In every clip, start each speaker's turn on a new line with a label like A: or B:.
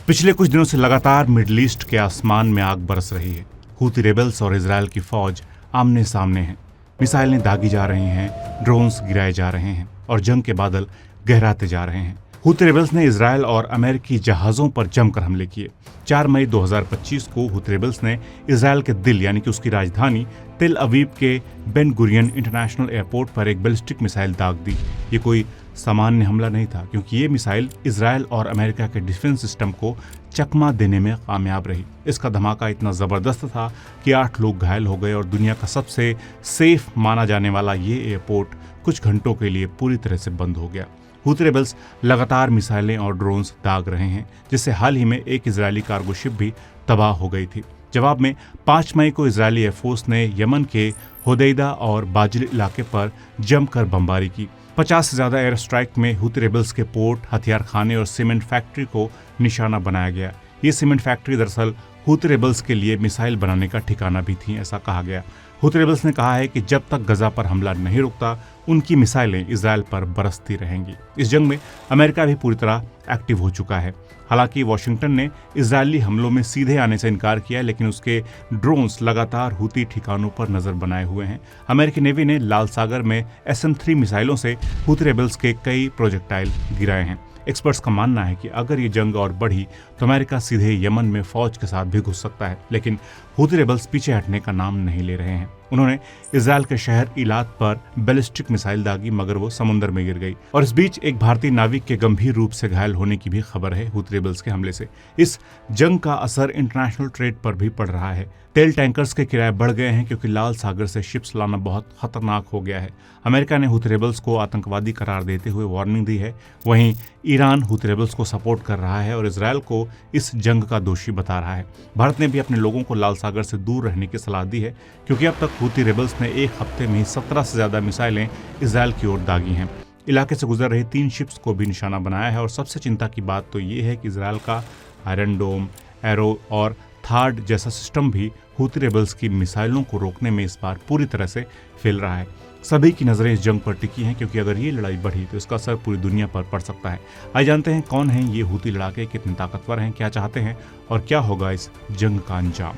A: पिछले कुछ दिनों से लगातार मिडिल ईस्ट के आसमान में आग बरस रही है। हूती रेबल्स और इजरायल की फौज आमने सामने हैं। मिसाइलें दागी जा रही हैं, ड्रोन्स गिराए जा रहे हैं और जंग के बादल गहराते जा रहे हैं। हूती रेबल्स ने इजरायल और अमेरिकी जहाज़ों पर जमकर हमले किए। 4 मई 2025 को हूती रेबल्स ने इजरायल के दिल यानी कि उसकी राजधानी तेल अवीव के बेन गुरियन इंटरनेशनल एयरपोर्ट पर एक बैलिस्टिक मिसाइल दाग दी। ये कोई सामान्य हमला नहीं था, क्योंकि ये मिसाइल इजरायल और अमेरिका के डिफेंस सिस्टम को चकमा देने में कामयाब रही। इसका धमाका इतना ज़बरदस्त था कि 8 लोग घायल हो गए और दुनिया का सबसे सेफ माना जाने वाला ये एयरपोर्ट कुछ घंटों के लिए पूरी तरह से बंद हो गया। हूती रेबल्स लगातार मिसाइलें और ड्रोन्स दाग रहे हैं, जिससे हाल ही में एक इजरायली कार्गो शिप भी तबाह हो गई थी। जवाब में 5 मई को इजरायली एयरफोर्स ने यमन के होदैदा और बाजिल इलाके पर जमकर बमबारी की। 50 से ज्यादा एयर स्ट्राइक में हूती रेबल्स के पोर्ट, हथियार खाने और सीमेंट फैक्ट्री को निशाना बनाया गया। ये सीमेंट फैक्ट्री दरअसल हूती रेबल्स के लिए मिसाइल बनाने का ठिकाना भी थी, ऐसा कहा गया। हूती रेबल्स ने कहा है कि जब तक गजा पर हमला नहीं रुकता, उनकी मिसाइलें इजरायल पर बरसती रहेंगी। इस जंग में अमेरिका भी पूरी तरह एक्टिव हो चुका है। हालांकि वॉशिंगटन ने इजरायली हमलों में सीधे आने से इनकार किया, लेकिन उसके ड्रोन्स लगातार हूती ठिकानों पर नजर बनाए हुए हैं। अमेरिकी नेवी ने लाल सागर में SM-3 मिसाइलों से हूती रेबल्स के कई प्रोजेक्टाइल गिराए हैं। एक्सपर्ट्स का मानना है कि अगर ये जंग और बढ़ी तो अमेरिका सीधे यमन में फौज के साथ भी घुस सकता है, लेकिन हूती रेबल्स पीछे हटने का नाम नहीं ले रहे हैं। उन्होंने इजरायल के शहर इलात पर बैलिस्टिक मिसाइल दागी, मगर वो समुद्र में गिर गई। और इस बीच एक भारतीय नाविक के गंभीर रूप से घायल होने की भी खबर है हूती रेबल्स के हमले से। इस जंग का असर इंटरनेशनल ट्रेड पर भी पड़ रहा है। तेल टैंकर्स के किराए बढ़ गए हैं, क्योंकि लाल सागर से शिप्स लाना बहुत खतरनाक हो गया है। अमेरिका ने हूती रेबल्स को आतंकवादी करार देते हुए वार्निंग दी है। वहीं ईरान हूती रेबल्स को सपोर्ट कर रहा है और इजरायल को इस जंग का दोषी बता रहा है। भारत ने भी अपने लोगों को लाल सागर से दूर रहने की सलाह दी है, क्योंकि अब तक हूती रेबल्स ने एक हफ्ते में ही 17 से ज्यादा मिसाइलें इजरायल की ओर दागी हैं। इलाके से गुजर रही 3 शिप्स को भी निशाना बनाया है। और सबसे चिंता की बात तो ये है कि इजरायल का आयरन डोम, एरो और थार्ड जैसा सिस्टम भी हूती रेबल्स की मिसाइलों को रोकने में इस बार पूरी तरह से फेल रहा है। सभी की नजरें इस जंग पर टिकी हैं, क्योंकि अगर ये लड़ाई बढ़ी तो इसका असर पूरी दुनिया पर पड़ सकता है। आइए जानते हैं कौन हैं ये हूती लड़ाके, कितने ताकतवर हैं, क्या चाहते हैं और क्या होगा इस जंग का अंजाम।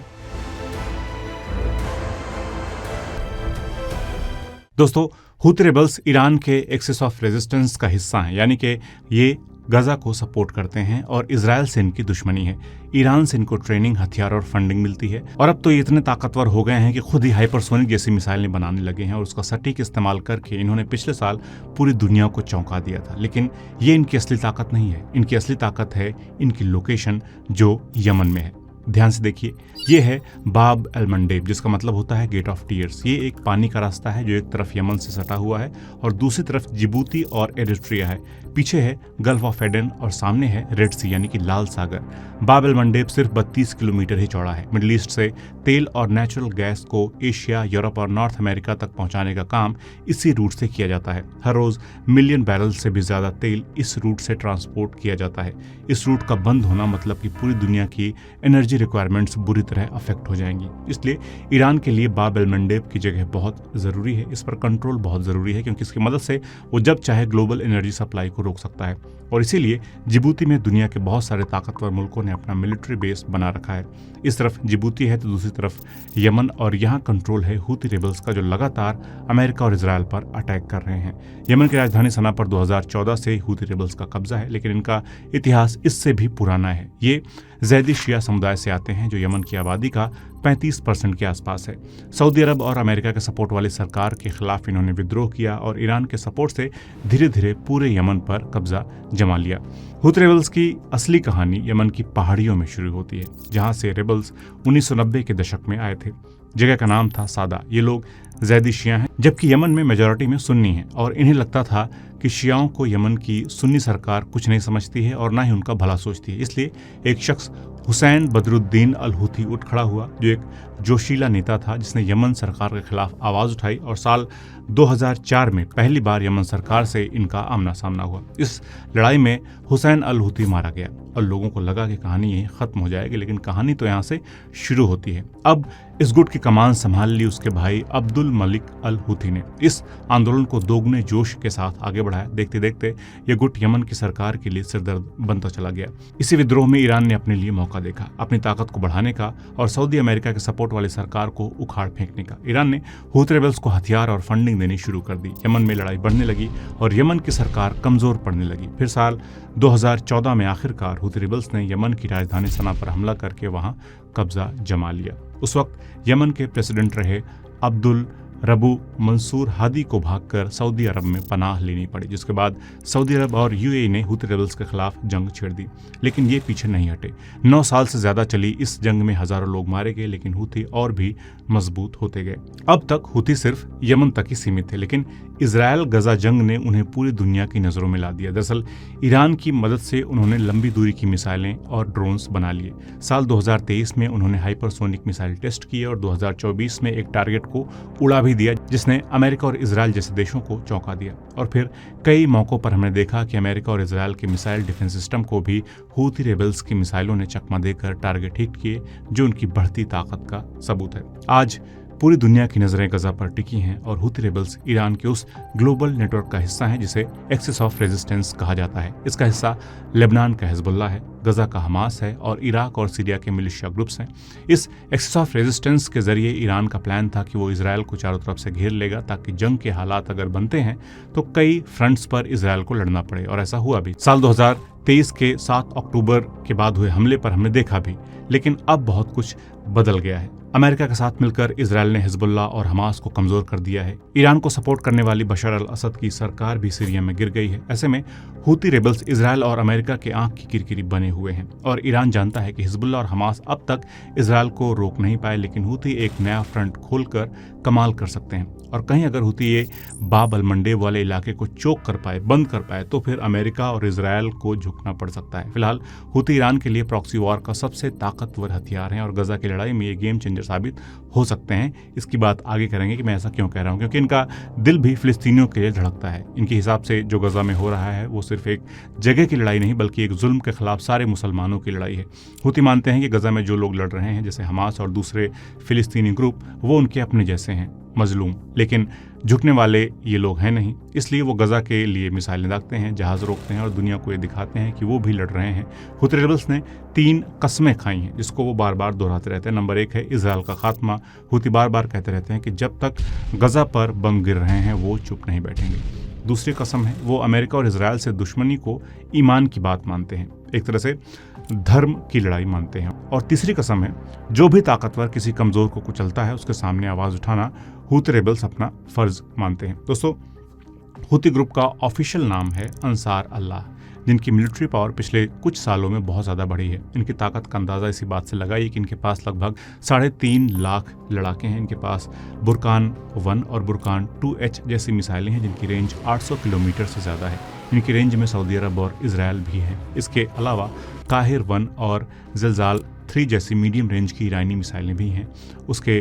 A: दोस्तों, हूती रेबल्स ईरान के एक्सिस ऑफ रेजिस्टेंस का हिस्सा हैं, यानी कि ये गजा को सपोर्ट करते हैं और इजरायल से इनकी दुश्मनी है। ईरान से इनको ट्रेनिंग, हथियार और फंडिंग मिलती है और अब तो ये इतने ताकतवर हो गए हैं कि खुद ही हाइपरसोनिक जैसी मिसाइलें बनाने लगे हैं और उसका सटीक इस्तेमाल करके इन्होंने पिछले साल पूरी दुनिया को चौंका दिया था। लेकिन ये इनकी असली ताकत नहीं है। इनकी असली ताकत है इनकी लोकेशन, जो यमन में है। ध्यान से देखिए, ये है बाब एल मंडेब, जिसका मतलब होता है गेट ऑफ टीयर्स। ये एक पानी का रास्ता है जो एक तरफ यमन से सटा हुआ है और दूसरी तरफ जिबूती और एरिट्रिया है। पीछे है गल्फ ऑफ एडन और सामने है रेड सी यानी कि लाल सागर। बाब एल मंडेब सिर्फ 32 किलोमीटर ही चौड़ा है। मिडिल ईस्ट से तेल और नेचुरल गैस को एशिया, यूरोप और नॉर्थ अमेरिका तक पहुंचाने का काम इसी रूट से किया जाता है। हर रोज मिलियन बैरल से भी ज्यादा तेल इस रूट से ट्रांसपोर्ट किया जाता है। इस रूट का बंद होना मतलब कि पूरी दुनिया की एनर्जी रिक्वायरमेंट्स बुरी तरह अफेक्ट हो जाएंगी। इसलिए ईरान के लिए बाब एल मंडेब की जगह बहुत जरूरी है। इस पर कंट्रोल बहुत जरूरी है, क्योंकि इसकी मदद से वो जब चाहे ग्लोबल एनर्जी सप्लाई को रोक सकता है। और इसीलिए जिबूती में दुनिया के बहुत सारे ताकतवर मुल्कों ने अपना मिलिट्री बेस बना रखा है। इस तरफ जिबूती है तो दूसरी तरफ यमन, और यहाँ कंट्रोल है हूती रेबल्स का, जो लगातार अमेरिका और इजरायल पर अटैक कर रहे हैं। यमन की राजधानी सना पर 2014 से हूती रेबल्स का कब्जा है, लेकिन इनका इतिहास इससे भी पुराना है। ये जैदी शिया समुदाय से आते हैं, जो यमन की आबादी का 35% के आसपास है। सऊदी अरब और अमेरिका के सपोर्ट वाली सरकार के खिलाफ इन्होंने विद्रोह किया और ईरान के सपोर्ट से धीरे धीरे पूरे यमन पर कब्जा जमा लिया। हूती रेबल्स की असली कहानी यमन की पहाड़ियों में शुरू होती है, जहां से रेबल्स 1990 के दशक में आए थे। जगह का नाम था सादा। ये लोग जैदी शिया हैं, जबकि यमन में मेजॉरिटी में सुन्नी है और इन्हें लगता था कि शियाओं को यमन की सुन्नी सरकार कुछ नहीं समझती है और ना ही उनका भला सोचती है। इसलिए एक शख्स हुसैन बदरुद्दीन अल हूथी उठ खड़ा हुआ, जो एक जोशीला नेता था जिसने यमन सरकार के खिलाफ आवाज उठाई और साल 2004 में पहली बार यमन सरकार से इनका आमना सामना हुआ। इस लड़ाई में हुसैन अल हूथी मारा गया और लोगों को लगा कि कहानी यहीं खत्म हो जाएगी, लेकिन कहानी तो यहाँ से शुरू होती है। अब इस गुट की कमान संभाल ली उसके भाई अब्दुल मलिक अल हूथी ने। इस आंदोलन को दोगुने जोश के साथ आगे बढ़ाया। देखते देखते ये गुट यमन की सरकार के लिए सिरदर्द बनता चला गया। इसी विद्रोह में ईरान ने अपने लिए मौका देखा, अपनी ताकत को बढ़ाने का और सऊदी अमेरिका के सपोर्ट वाली सरकार को उखाड़ फेंकने का। ईरान ने हूथी रेबल्स को हथियार और फंडिंग देनी शुरू कर दी। यमन में लड़ाई बढ़ने लगी और यमन की सरकार कमजोर पड़ने लगी। फिर साल 2014 में आखिरकार हूथी रेबल्स ने यमन की राजधानी सना पर हमला करके वहां कब्जा जमा लिया। उस वक्त यमन के प्रेसिडेंट रहे अब्दुल रबू मंसूर हादी को भागकर सऊदी अरब में पनाह लेनी पड़ी, जिसके बाद सऊदी अरब और यूएई ने हूथी रेबल्स के खिलाफ जंग छेड़ दी। लेकिन ये पीछे नहीं हटे। 9 साल से ज्यादा चली इस जंग में हजारों लोग मारे गए, लेकिन हूथी और भी मजबूत होते गए। अब तक हूथी सिर्फ यमन तक ही सीमित थे, लेकिन इजराइल गजा जंग ने उन्हें पूरी दुनिया की नजरों में ला दिया। दरअसल ईरान की मदद से उन्होंने लंबी दूरी की मिसाइलें और ड्रोन्स बना लिए। साल 2023 में उन्होंने हाइपरसोनिक मिसाइल टेस्ट किए और 2024 में एक टारगेट को उड़ा भी दिया, जिसने अमेरिका और इजराइल जैसे देशों को चौंका दिया। और फिर कई मौकों पर हमने देखा कि अमेरिका और इजराइल के मिसाइल डिफेंस सिस्टम को भी हूथी रेबल्स की मिसाइलों ने चकमा देकर टारगेट हिट किए, जो उनकी बढ़ती ताकत का सबूत है। आज पूरी दुनिया की नजरें गजा पर टिकी हैं और हूथी रेबल्स ईरान के उस ग्लोबल नेटवर्क का हिस्सा है जिसे एक्सिस ऑफ रेजिस्टेंस कहा जाता है। इसका हिस्सा लेबनान का हिजबुल्लाह है, गजा का हमास है और इराक और सीरिया के मिलिशिया ग्रुप्स हैं। इस एक्सिस ऑफ रेजिस्टेंस के जरिए ईरान का प्लान था कि वो इजराइल को चारों तरफ से घेर लेगा, ताकि जंग के हालात अगर बनते हैं तो कई फ्रंट्स पर इजराइल को लड़ना पड़े, और ऐसा हुआ भी। साल 2023 के 7 अक्टूबर के बाद हुए हमले पर हमने देखा भी, लेकिन अब बहुत कुछ बदल गया है। अमेरिका के साथ मिलकर इजराइल ने हिजबुल्लाह और हमास को कमजोर कर दिया है। ईरान को सपोर्ट करने वाली बशर अल असद की सरकार भी सीरिया में गिर गई है। ऐसे में हूथी रेबल्स इजराइल और अमेरिका के आंख की किरकिरी बने हुए हैं और ईरान जानता है कि हिजबुल्लाह और हमास अब तक इजराइल को रोक नहीं पाए, लेकिन हूथी एक नया फ्रंट खोलकर कमाल कर सकते हैं। और कहीं अगर हूथी ये बाब अल मंडेब वाले इलाके को चोक कर पाए, बंद कर पाए, तो फिर अमेरिका और इजराइल को झुकना पड़ सकता है। फिलहाल हूथी ईरान के लिए प्रॉक्सी वॉर का सबसे ताकतवर हथियार है और गजा की लड़ाई में ये गेम चेंजर साबित हो सकते हैं। इसकी बात आगे करेंगे कि मैं ऐसा क्यों कह रहा हूं, क्योंकि इनका दिल भी फिलिस्तीनियों के लिए धड़कता है। इनके हिसाब से जो गजा में हो रहा है वो सिर्फ एक जगह की लड़ाई नहीं, बल्कि एक जुल्म के खिलाफ सारे मुसलमानों की लड़ाई है। हूथी मानते हैं कि गजा में जो लोग लड़ रहे हैं, जैसे हमास और दूसरे फिलिस्तीनी ग्रुप, वो उनके अपने जैसे हैं, मजलूम, लेकिन झुकने वाले ये लोग हैं नहीं। इसलिए वो गजा के लिए मिसाइलें दागते हैं, जहाज रोकते हैं और दुनिया को ये दिखाते हैं कि वो भी लड़ रहे हैं। हूथी रेबल्स ने 3 कस्में खाई हैं जिसको वो बार बार दोहराते रहते हैं। नंबर 1 है इजराइल का खात्मा। हूथी बार बार कहते रहते हैं कि जब तक गजा पर बम गिर रहे हैं वो चुप नहीं बैठेंगे। दूसरी कसम है वो अमेरिका और इजराइल से दुश्मनी को ईमान की बात मानते हैं, एक तरह से धर्म की लड़ाई मानते हैं। और तीसरी कसम है जो भी ताकतवर किसी कमजोर को कुचलता है उसके सामने आवाज उठाना हूथी रेबल्स अपना फर्ज मानते हैं। दोस्तों, हूथी ग्रुप का ऑफिशियल नाम है अंसार अल्लाह, जिनकी मिलिट्री पावर पिछले कुछ सालों में बहुत ज़्यादा बढ़ी है। इनकी ताकत का अंदाज़ा इसी बात से लगाइए कि इनके पास लगभग 3.5 लाख लड़ाके हैं। इनके पास बुरकान 1 और बुरकान 2H जैसी मिसाइलें हैं जिनकी रेंज 800 किलोमीटर से ज़्यादा है। इनकी रेंज में सऊदी अरब और इजराइल भी हैं। इसके अलावा काहिर 1 और ज़िलज़ाल 3 जैसी मीडियम रेंज की ईरानी मिसाइलें भी हैं, उसके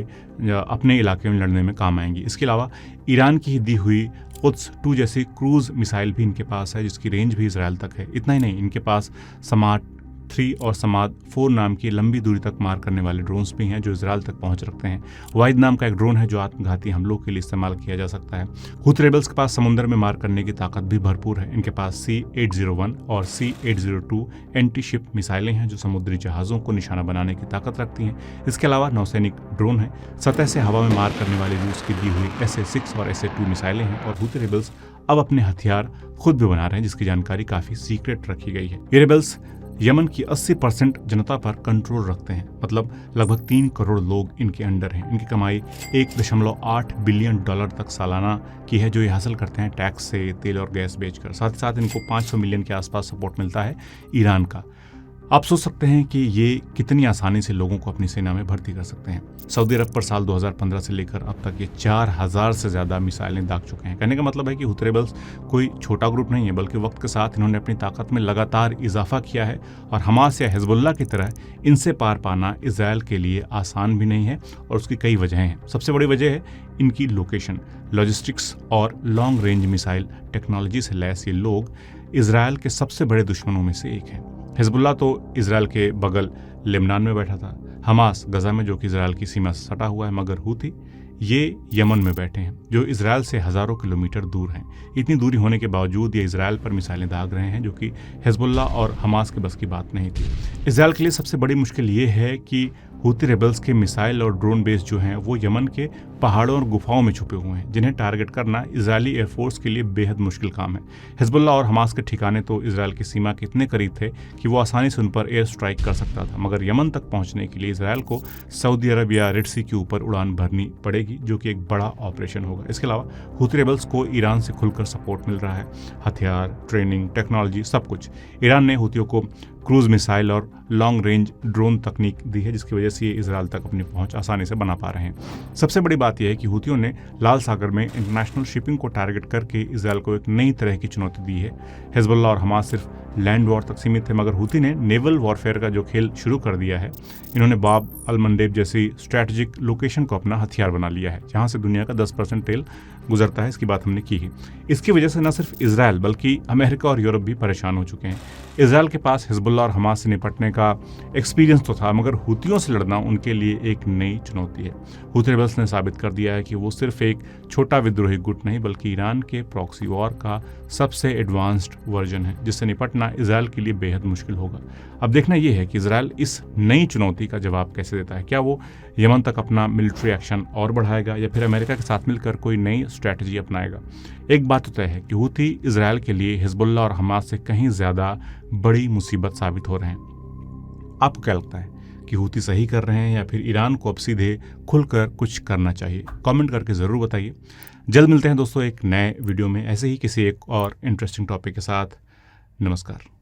A: अपने इलाके में लड़ने में काम आएंगी। इसके अलावा ईरान की दी हुई कुद्स 2 जैसी क्रूज मिसाइल भी इनके पास है जिसकी रेंज भी इजराइल तक है। इतना ही नहीं, इनके पास समाद 3 और समाद 4 नाम की लंबी दूरी तक मार करने वाले ड्रोन्स भी हैं जो इजराइल तक पहुंच रखते हैं। वाइद नाम का एक ड्रोन है जो आत्मघाती हमलों के लिए इस्तेमाल किया जा सकता है। हूथी रेबल्स के पास समुद्र में मार करने की ताकत भी भरपूर है। इनके पास C801 और C802 एंटी शिप मिसाइलें हैं जो समुद्री जहाज़ों को निशाना बनाने की ताकत रखती हैं। इसके अलावा नौसैनिक ड्रोन है। सतह से हवा में मार करने वाली रूस की दी हुई SA-6 और SA-2 मिसाइलें हैं। और हूथी रेबल्स अब अपने हथियार खुद भी बना रहे हैं जिसकी जानकारी काफ़ी सीक्रेट रखी गई है। ये रेबल्स यमन की 80% जनता पर कंट्रोल रखते हैं, मतलब लगभग 3 करोड़ लोग इनके अंडर हैं। इनकी कमाई $1.8 बिलियन तक सालाना की है जो ये हासिल करते हैं टैक्स से, तेल और गैस बेचकर। साथ ही साथ इनको 500 मिलियन के आसपास सपोर्ट मिलता है ईरान का। आप सोच सकते हैं कि ये कितनी आसानी से लोगों को अपनी सेना में भर्ती कर सकते हैं। सऊदी अरब पर साल 2015 से लेकर अब तक ये 4000 से ज़्यादा मिसाइलें दाग चुके हैं। कहने का मतलब है कि हुती रेबल्स कोई छोटा ग्रुप नहीं है, बल्कि वक्त के साथ इन्होंने अपनी ताकत में लगातार इजाफा किया है और हमास या हिजबुल्लाह की तरह इनसे पार पाना इसराइल के लिए आसान भी नहीं है और उसकी कई वजहें हैं। सबसे बड़ी वजह है इनकी लोकेशन, लॉजिस्टिक्स और लॉन्ग रेंज मिसाइल टेक्नोलॉजी से लैस ये लोग इसराइल के सबसे बड़े दुश्मनों में से एक हैं। हिजबुल्लाह तो इसराइल के बगल लेबनान में बैठा था, हमास गजा में जो कि इसराइल की सीमा से सटा हुआ है, मगर हूती ये यमन में बैठे हैं जो इसराइल से हज़ारों किलोमीटर दूर हैं। इतनी दूरी होने के बावजूद ये इसराइल पर मिसाइलें दाग रहे हैं, जो कि हिजबुल्लाह और हमास के बस की बात नहीं थी। इसराइल के लिए सबसे बड़ी मुश्किल ये है कि हूती रेबल्स के मिसाइल और ड्रोन बेस जो हैं वो यमन के पहाड़ों और गुफाओं में छुपे हुए हैं, जिन्हें टारगेट करना इजरायली एयरफोर्स के लिए बेहद मुश्किल काम है। हिजबुल्लाह और हमास के ठिकाने तो इसराइल की सीमा के इतने करीब थे कि वो आसानी से उन पर एयर स्ट्राइक कर सकता था, मगर यमन तक पहुंचने के लिए इसराइल को सऊदी अरब या रेड सी के ऊपर उड़ान भरनी पड़ेगी, जो कि एक बड़ा ऑपरेशन होगा। इसके अलावा हूती रेबल्स को ईरान से खुलकर सपोर्ट मिल रहा है, हथियार, ट्रेनिंग, टेक्नोलॉजी, सब कुछ। ईरान ने हूतियों को क्रूज मिसाइल और लॉन्ग रेंज ड्रोन तकनीक दी है, जिसकी वजह से ये इसराइल तक अपनी पहुंच आसानी से बना पा रहे हैं। सबसे बड़ी बात यह है कि हूतियों ने लाल सागर में इंटरनेशनल शिपिंग को टारगेट करके इसराइल को एक नई तरह की चुनौती दी है। हिजबुल्लाह और हमास सिर्फ लैंड वॉर तक सीमित थे, मगर हूती ने नेवल वॉरफेयर का जो खेल शुरू कर दिया है। इन्होंने बाब अल मंडेब जैसी स्ट्रैटेजिक लोकेशन को अपना हथियार बना लिया है, जहां से दुनिया का 10% तेल गुजरता है। इसकी बात हमने की है। इसकी वजह से न सिर्फ इसराइल बल्कि अमेरिका और यूरोप भी परेशान हो चुके हैं। इसराइल के पास हिजबुल्लाह और हमास से निपटने का एक्सपीरियंस तो था, मगर हूतियों से लड़ना उनके लिए एक नई चुनौती है। हूती रेबल्स ने साबित कर दिया है कि वो सिर्फ एक छोटा विद्रोही गुट नहीं, बल्कि ईरान के प्रॉक्सी वॉर का सबसे एडवांस्ड वर्जन है, जिससे निपटना इसराइल के लिए बेहद मुश्किल होगा। अब देखना यह है कि इसराइल इस नई चुनौती का जवाब कैसे देता है। क्या वो यमन तक अपना मिलिट्री एक्शन और बढ़ाएगा या फिर अमेरिका के साथ मिलकर कोई नई स्ट्रैटेजी अपनाएगा। एक बात तो तय है कि हूती इसराइल के लिए हिजबुल्लाह और हमास से कहीं ज्यादा बड़ी मुसीबत साबित हो रहे हैं। आपको क्या लगता है कि हूती सही कर रहे हैं या फिर ईरान को अब सीधे खुलकर कुछ करना चाहिए? कमेंट करके ज़रूर बताइए। जल्द मिलते हैं दोस्तों एक नए वीडियो में ऐसे ही किसी एक और इंटरेस्टिंग टॉपिक के साथ। नमस्कार।